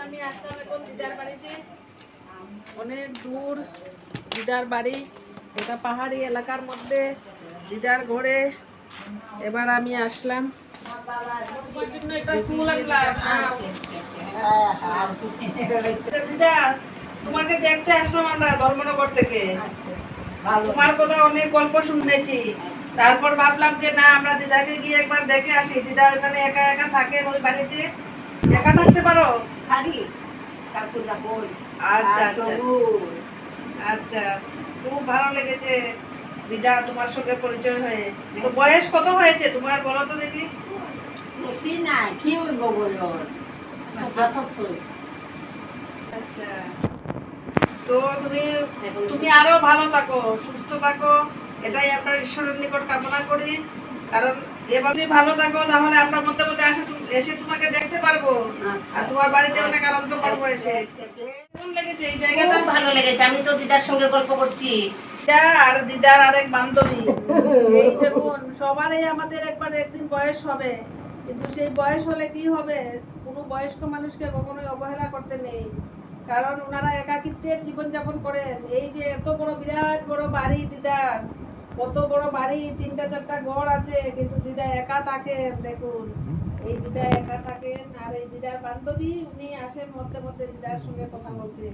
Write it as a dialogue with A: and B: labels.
A: আমি আসলাম এখন দিদার বাড়িতে। অনেক দূর দিদার বাড়ি, এটা পাহাড়ি এলাকার মধ্যে দিদার ঘরে। এবার আমি আসলাম, তোমার জন্য একটা ফুল আনলাম। দিদা, তোমাকে দেখতে আসলাম আমরা ধর্মনগর থেকে। তোমার কথা অনেক গল্প শুনেছি, তারপর ভাবলাম যে না, আমরা দিদাকে গিয়ে একবার দেখে আসি। দিদা ওখানে একা একা থাকেন ওই বাড়িতে, একা থাকতে পারো? আচ্ছা আচ্ছা আচ্ছা, খুব ভালো লেগেছে দিদা তোমার সঙ্গে পরিচয় হয়ে। তো বয়স কত হয়েছে তোমার, বলো তো দেখি?
B: বেশি না, কি হইব বলো?
A: আচ্ছা, তো তুমি তুমি আরো ভালো থাকো, সুস্থ থাকো, এটাই আমরা ঈশ্বরের নিকট কামনা করি। কারণ এবার যদি ভালো থাকো তাহলে আমরা মধ্যে মধ্যে এসে তোমাকে দেখতে পারবো, আর তোমার বাড়িতে অনেক আনন্দ করবো এসে। কেমন লেগেছে এই জায়গাটা?
B: খুব ভালো লেগেছে, আমি তো দিদার সঙ্গে গল্প করছি।
A: দিদা আর দিদার আরেক বান্ধবী, এই দেখুন সবারই আমাদের একবার একদিন বয়স হবে, কিন্তু সেই বয়স হলে কি হবে, কোনো বয়স্ক মানুষকে কখনোই অবহেলা করতে নেই। কারণ ওনারা একাকিত্বের জীবনযাপন করেন। এই যে এত বড় বিরাট বড় বাড়ি দিদার, কত বড় বাড়ি, 3টা 4টা ঘর আছে, কিন্তু দিদা একা থাকেন। দেখুন এই দিদা একা থাকেন, আর এই দিদার বান্ধবী উনি আসেন মধ্যে মধ্যে দিদার সঙ্গে কথা বলতে।